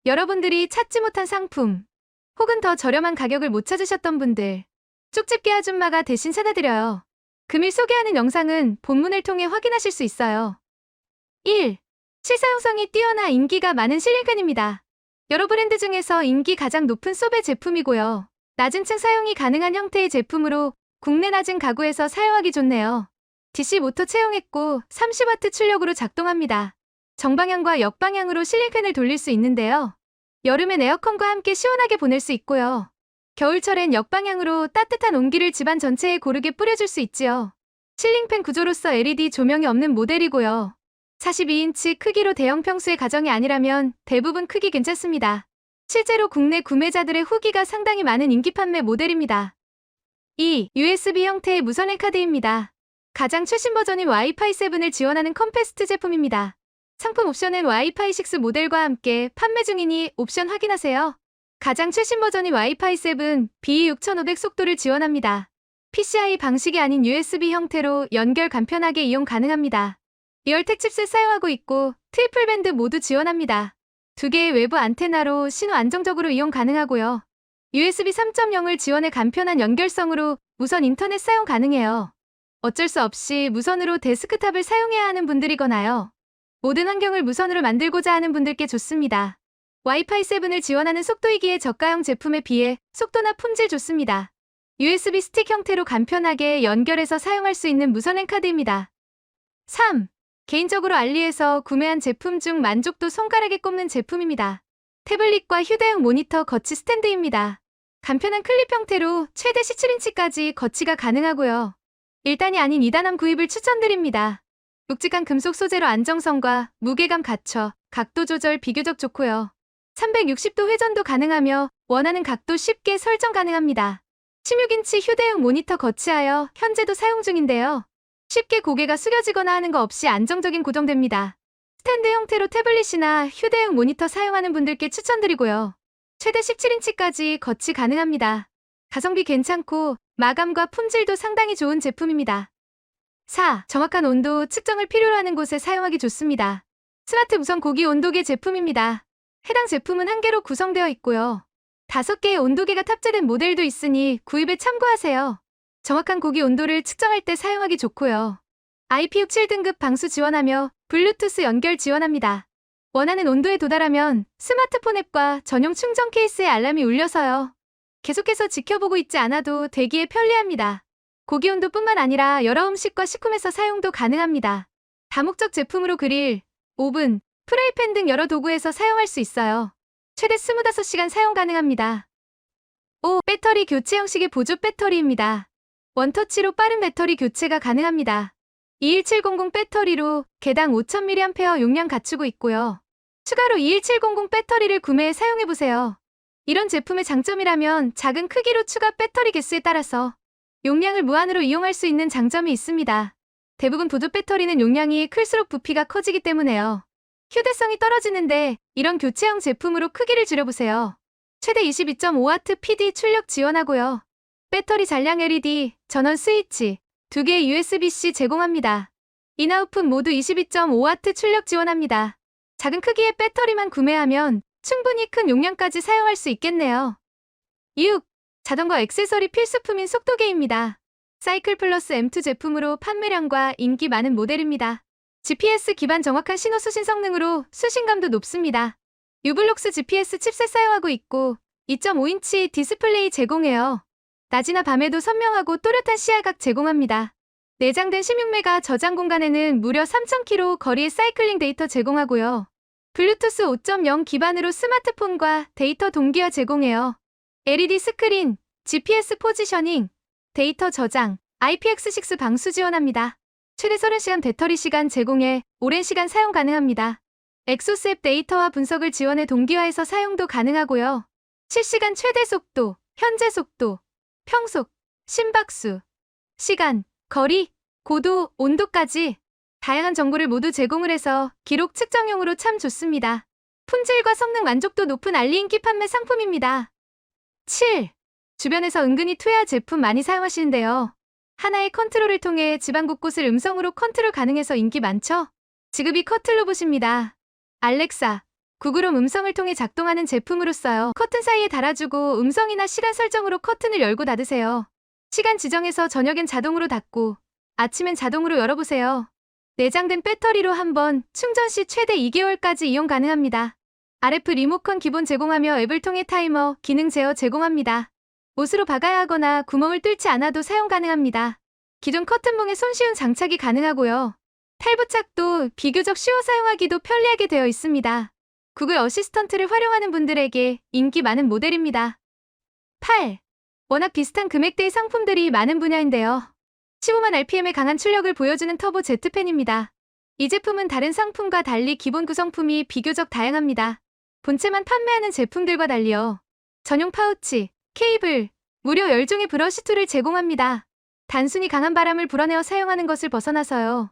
여러분들이 찾지 못한 상품, 혹은 더 저렴한 가격을 못 찾으셨던 분들, 쪽집게 아줌마가 대신 찾아드려요. 금일 소개하는 영상은 본문을 통해 확인하실 수 있어요. 1. 실사용성이 뛰어나 인기가 많은 실링팬입니다. 여러 브랜드 중에서 인기 가장 높은 소베 제품이고요. 낮은 층 사용이 가능한 형태의 제품으로 국내 낮은 가구에서 사용하기 좋네요. DC 모터 채용했고 30W 출력으로 작동합니다. 정방향과 역방향으로 실링팬을 돌릴 수 있는데요. 여름엔 에어컨과 함께 시원하게 보낼 수 있고요. 겨울철엔 역방향으로 따뜻한 온기를 집안 전체에 고르게 뿌려줄 수 있지요. 실링팬 구조로서 LED 조명이 없는 모델이고요. 42인치 크기로 대형 평수의 가정이 아니라면 대부분 크기 괜찮습니다. 실제로 국내 구매자들의 후기가 상당히 많은 인기 판매 모델입니다. 2. USB 형태의 무선 카드입니다. 가장 최신 버전인 와이파이 7을 지원하는 컴패스트 제품입니다. 상품 옵션은 와이파이 6 모델과 함께 판매 중이니 옵션 확인하세요. 가장 최신 버전인 와이파이 7 BE6500 속도를 지원합니다. PCI 방식이 아닌 USB 형태로 연결 간편하게 이용 가능합니다. 리얼텍 칩셋 사용하고 있고 트리플 밴드 모두 지원합니다. 두 개의 외부 안테나로 신호 안정적으로 이용 가능하고요. USB 3.0을 지원해 간편한 연결성으로 무선 인터넷 사용 가능해요. 어쩔 수 없이 무선으로 데스크탑을 사용해야 하는 분들이거나요. 모든 환경을 무선으로 만들고자 하는 분들께 좋습니다. 와이파이 7을 지원하는 속도이기에 저가형 제품에 비해 속도나 품질 좋습니다. USB 스틱 형태로 간편하게 연결해서 사용할 수 있는 무선 카드입니다. 3. 개인적으로 알리에서 구매한 제품 중 만족도 손가락에 꼽는 제품입니다. 태블릿과 휴대용 모니터 거치 스탠드입니다. 간편한 클립 형태로 최대 17인치까지 거치가 가능하고요. 1단이 아닌 2단함 구입을 추천드립니다. 묵직한 금속 소재로 안정성과 무게감 갖춰 각도 조절 비교적 좋고요. 360도 회전도 가능하며 원하는 각도 쉽게 설정 가능합니다. 16인치 휴대용 모니터 거치하여 현재도 사용 중인데요. 쉽게 고개가 숙여지거나 하는 거 없이 안정적인 고정됩니다. 스탠드 형태로 태블릿이나 휴대용 모니터 사용하는 분들께 추천드리고요. 최대 17인치까지 거치 가능합니다. 가성비 괜찮고 마감과 품질도 상당히 좋은 제품입니다. 4. 정확한 온도 측정을 필요로 하는 곳에 사용하기 좋습니다. 스마트 무선 고기 온도계 제품입니다. 해당 제품은 한 개로 구성되어 있고요. 5개의 온도계가 탑재된 모델도 있으니 구입에 참고하세요. 정확한 고기 온도를 측정할 때 사용하기 좋고요. IP67 등급 방수 지원하며 블루투스 연결 지원합니다. 원하는 온도에 도달하면 스마트폰 앱과 전용 충전 케이스에 알람이 울려서요. 계속해서 지켜보고 있지 않아도 대기에 편리합니다. 고기 온도뿐만 아니라 여러 음식과 식품에서 사용도 가능합니다. 다목적 제품으로 그릴, 오븐, 프라이팬 등 여러 도구에서 사용할 수 있어요. 최대 25시간 사용 가능합니다. 5. 배터리 교체 형식의 보조 배터리입니다. 원터치로 빠른 배터리 교체가 가능합니다. 21700 배터리로 개당 5000mAh 용량 갖추고 있고요. 추가로 21700 배터리를 구매해 사용해보세요. 이런 제품의 장점이라면 작은 크기로 추가 배터리 개수에 따라서 용량을 무한으로 이용할 수 있는 장점이 있습니다. 대부분 보조 배터리는 용량이 클수록 부피가 커지기 때문에요. 휴대성이 떨어지는데 이런 교체형 제품으로 크기를 줄여보세요. 최대 22.5W PD 출력 지원하고요. 배터리 잔량 LED, 전원 스위치, 2개의 USB-C 제공합니다. 인아웃풋 모두 22.5W 출력 지원합니다. 작은 크기의 배터리만 구매하면 충분히 큰 용량까지 사용할 수 있겠네요. 6. 자전거 액세서리 필수품인 속도계입니다. 사이클 플러스 M2 제품으로 판매량과 인기 많은 모델입니다. GPS 기반 정확한 신호 수신 성능으로 수신감도 높습니다. 유블록스 GPS 칩셋 사용하고 있고 2.5인치 디스플레이 제공해요. 낮이나 밤에도 선명하고 또렷한 시야각 제공합니다. 내장된 16메가 저장 공간에는 무려 3000km 거리의 사이클링 데이터 제공하고요. 블루투스 5.0 기반으로 스마트폰과 데이터 동기화 제공해요. LED 스크린, GPS 포지셔닝, 데이터 저장, IPX6 방수 지원합니다. 최대 30시간 배터리 시간 제공해 오랜 시간 사용 가능합니다. 엑소스 앱 데이터와 분석을 지원해 동기화해서 사용도 가능하고요. 실시간 최대 속도, 현재 속도, 평속, 심박수, 시간, 거리, 고도, 온도까지 다양한 정보를 모두 제공을 해서 기록 측정용으로 참 좋습니다. 품질과 성능 만족도 높은 알리 인기 판매 상품입니다. 7. 주변에서 은근히 투야 제품 많이 사용하시는데요. 하나의 컨트롤을 통해 집안 곳곳을 음성으로 컨트롤 가능해서 인기 많죠? 지급이 커틀로봇입니다. 알렉사, 구글홈 음성을 통해 작동하는 제품으로써요. 커튼 사이에 달아주고 음성이나 시간 설정으로 커튼을 열고 닫으세요. 시간 지정해서 저녁엔 자동으로 닫고 아침엔 자동으로 열어보세요. 내장된 배터리로 한번 충전 시 최대 2개월까지 이용 가능합니다. RF 리모컨 기본 제공하며 앱을 통해 타이머, 기능 제어 제공합니다. 못으로 박아야 하거나 구멍을 뚫지 않아도 사용 가능합니다. 기존 커튼봉에 손쉬운 장착이 가능하고요. 탈부착도 비교적 쉬워 사용하기도 편리하게 되어 있습니다. 구글 어시스턴트를 활용하는 분들에게 인기 많은 모델입니다. 8. 워낙 비슷한 금액대의 상품들이 많은 분야인데요. 15만 RPM의 강한 출력을 보여주는 터보 Z팬입니다. 이 제품은 다른 상품과 달리 기본 구성품이 비교적 다양합니다. 본체만 판매하는 제품들과 달리요. 전용 파우치, 케이블, 무려 10종의 브러쉬 툴을 제공합니다. 단순히 강한 바람을 불어내어 사용하는 것을 벗어나서요.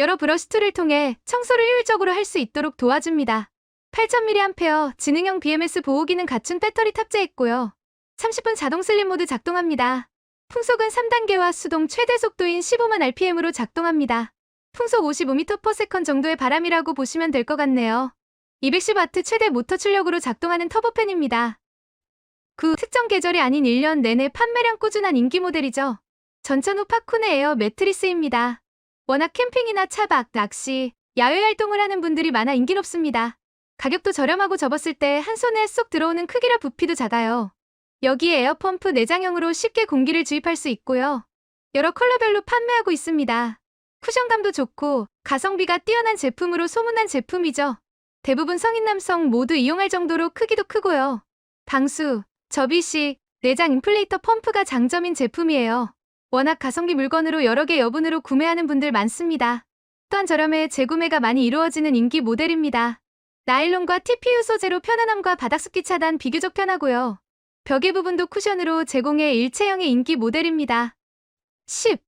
여러 브러쉬 툴을 통해 청소를 효율적으로 할 수 있도록 도와줍니다. 8000mAh 지능형 BMS 보호 기능 갖춘 배터리 탑재했고요. 30분 자동 슬립 모드 작동합니다. 풍속은 3단계와 수동 최대 속도인 15만 RPM으로 작동합니다. 풍속 55m/s 정도의 바람이라고 보시면 될 것 같네요. 210W 최대 모터 출력으로 작동하는 터보팬입니다. 특정 계절이 아닌 1년 내내 판매량 꾸준한 인기 모델이죠. 전천후 파쿠네 에어 매트리스입니다. 워낙 캠핑이나 차박, 낚시, 야외 활동을 하는 분들이 많아 인기 높습니다. 가격도 저렴하고 접었을 때 한 손에 쏙 들어오는 크기라 부피도 작아요. 여기에 에어펌프 내장형으로 쉽게 공기를 주입할 수 있고요. 여러 컬러별로 판매하고 있습니다. 쿠션감도 좋고 가성비가 뛰어난 제품으로 소문난 제품이죠. 대부분 성인 남성 모두 이용할 정도로 크기도 크고요. 방수, 접이식, 내장 인플레이터 펌프가 장점인 제품이에요. 워낙 가성비 물건으로 여러 개 여분으로 구매하는 분들 많습니다. 또한 저렴해 재구매가 많이 이루어지는 인기 모델입니다. 나일론과 TPU 소재로 편안함과 바닥습기 차단 비교적 편하고요. 벽의 부분도 쿠션으로 제공해 일체형의 인기 모델입니다. 10.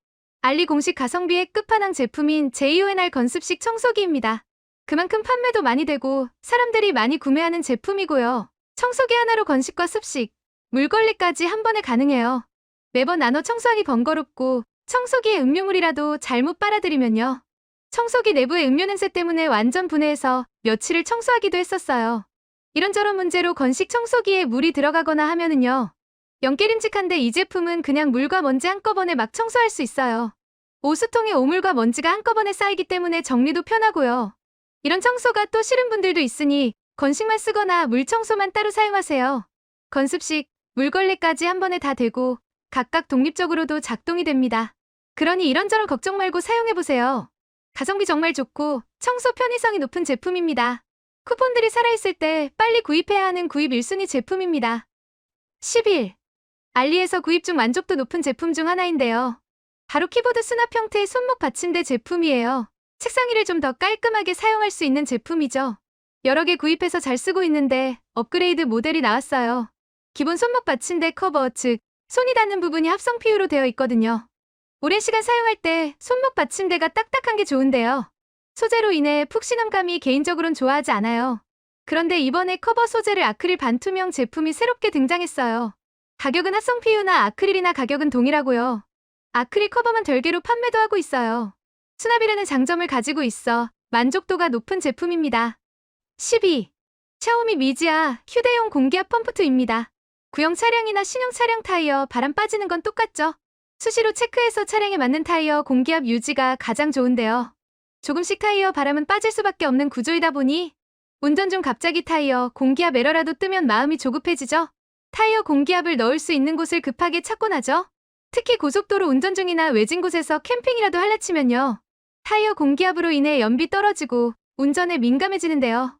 알리 공식 가성비의 끝판왕 제품인 JONR 건습식 청소기입니다. 그만큼 판매도 많이 되고 사람들이 많이 구매하는 제품이고요. 청소기 하나로 건식과 습식, 물걸레까지 한 번에 가능해요. 매번 나눠 청소하기 번거롭고 청소기에 음료물이라도 잘못 빨아들이면요. 청소기 내부의 음료 냄새 때문에 완전 분해해서 며칠을 청소하기도 했었어요. 이런저런 문제로 건식 청소기에 물이 들어가거나 하면은요. 영깨림직한데 이 제품은 그냥 물과 먼지 한꺼번에 막 청소할 수 있어요. 오수통에 오물과 먼지가 한꺼번에 쌓이기 때문에 정리도 편하고요. 이런 청소가 또 싫은 분들도 있으니 건식만 쓰거나 물 청소만 따로 사용하세요. 건습식, 물걸레까지 한 번에 다 되고 각각 독립적으로도 작동이 됩니다. 그러니 이런저런 걱정 말고 사용해보세요. 가성비 정말 좋고 청소 편의성이 높은 제품입니다. 쿠폰들이 살아있을 때 빨리 구입해야 하는 구입 1순위 제품입니다. 11. 알리에서 구입 중 만족도 높은 제품 중 하나인데요. 바로 키보드 수납 형태의 손목 받침대 제품이에요. 책상 위를 좀 더 깔끔하게 사용할 수 있는 제품이죠. 여러 개 구입해서 잘 쓰고 있는데 업그레이드 모델이 나왔어요. 기본 손목 받침대 커버, 즉 손이 닿는 부분이 합성 PU로 되어 있거든요. 오랜 시간 사용할 때 손목 받침대가 딱딱한 게 좋은데요. 소재로 인해 푹신함감이 개인적으론 좋아하지 않아요. 그런데 이번에 커버 소재를 아크릴 반투명 제품이 새롭게 등장했어요. 가격은 합성 PU나 아크릴이나 가격은 동일하고요. 아크릴 커버만 별개로 판매도 하고 있어요. 수납이라는 장점을 가지고 있어 만족도가 높은 제품입니다. 12. 샤오미 미지아 휴대용 공기압 펌프2입니다. 구형 차량이나 신형 차량 타이어 바람 빠지는 건 똑같죠? 수시로 체크해서 차량에 맞는 타이어 공기압 유지가 가장 좋은데요. 조금씩 타이어 바람은 빠질 수밖에 없는 구조이다 보니 운전 중 갑자기 타이어 공기압 에러라도 뜨면 마음이 조급해지죠? 타이어 공기압을 넣을 수 있는 곳을 급하게 찾곤 하죠? 특히 고속도로 운전 중이나 외진 곳에서 캠핑이라도 할라치면요. 타이어 공기압으로 인해 연비 떨어지고 운전에 민감해지는데요.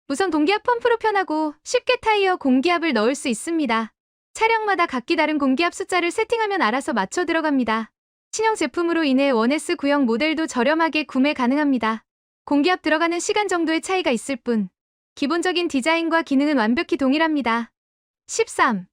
우선 동기압 펌프로 편하고 쉽게 타이어 공기압을 넣을 수 있습니다. 차량마다 각기 다른 공기압 숫자를 세팅하면 알아서 맞춰 들어갑니다. 신형 제품으로 인해 1S 구형 모델도 저렴하게 구매 가능합니다. 공기압 들어가는 시간 정도의 차이가 있을 뿐 기본적인 디자인과 기능은 완벽히 동일합니다. 13.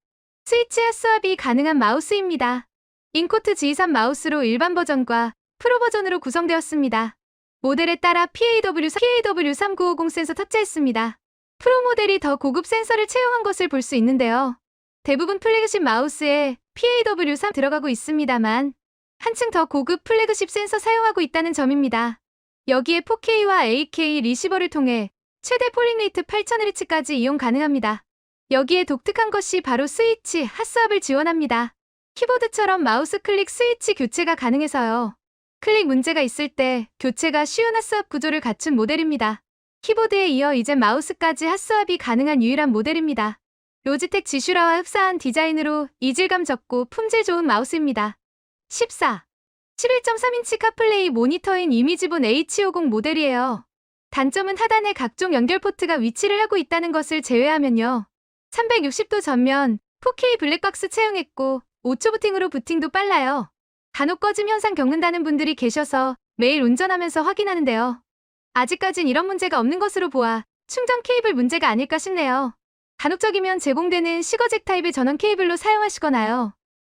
스위치와 스왑이 가능한 마우스입니다. 인코트 G23 마우스로 일반 버전과 프로 버전으로 구성되었습니다. 모델에 따라 PAW3950 센서 탑재했습니다. 프로 모델이 더 고급 센서를 채용한 것을 볼 수 있는데요. 대부분 플래그십 마우스에 PAW3 들어가고 있습니다만 한층 더 고급 플래그십 센서 사용하고 있다는 점입니다. 여기에 4K와 8K 리시버를 통해 최대 폴링레이트 8000Hz까지 이용 가능합니다. 여기에 독특한 것이 바로 스위치 핫스왑을 지원합니다. 키보드처럼 마우스 클릭 스위치 교체가 가능해서요. 클릭 문제가 있을 때 교체가 쉬운 핫스왑 구조를 갖춘 모델입니다. 키보드에 이어 이제 마우스까지 핫스왑이 가능한 유일한 모델입니다. 로지텍 지슈라와 흡사한 디자인으로 이질감 적고 품질 좋은 마우스입니다. 14. 11.3인치 카플레이 모니터인 이미지본 H50 모델이에요. 단점은 하단에 각종 연결 포트가 위치를 하고 있다는 것을 제외하면요. 360도 전면 4K 블랙박스 채용했고 5초 부팅으로 부팅도 빨라요. 간혹 꺼짐 현상 겪는다는 분들이 계셔서 매일 운전하면서 확인하는데요. 아직까진 이런 문제가 없는 것으로 보아 충전 케이블 문제가 아닐까 싶네요. 간혹적이면 제공되는 시거잭 타입의 전원 케이블로 사용하시거나요.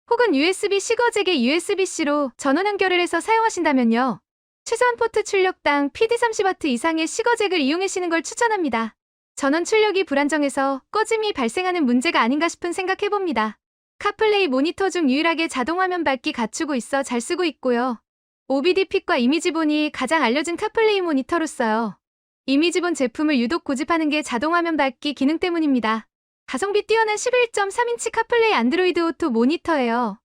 혹은 USB-C 거잭에 USB-C로 전원 연결을 해서 사용하신다면요. 최소한 포트 출력당 PD30W 이상의 시거잭을 이용하시는 걸 추천합니다. 전원 출력이 불안정해서 꺼짐이 발생하는 문제가 아닌가 싶은 생각해봅니다. 카플레이 모니터 중 유일하게 자동화면 밝기 갖추고 있어 잘 쓰고 있고요. OBD-핏과 이미지본이 가장 알려진 카플레이 모니터로서요. 이미지본 제품을 유독 고집하는 게 자동화면 밝기 기능 때문입니다. 가성비 뛰어난 11.3인치 카플레이 안드로이드 오토 모니터예요.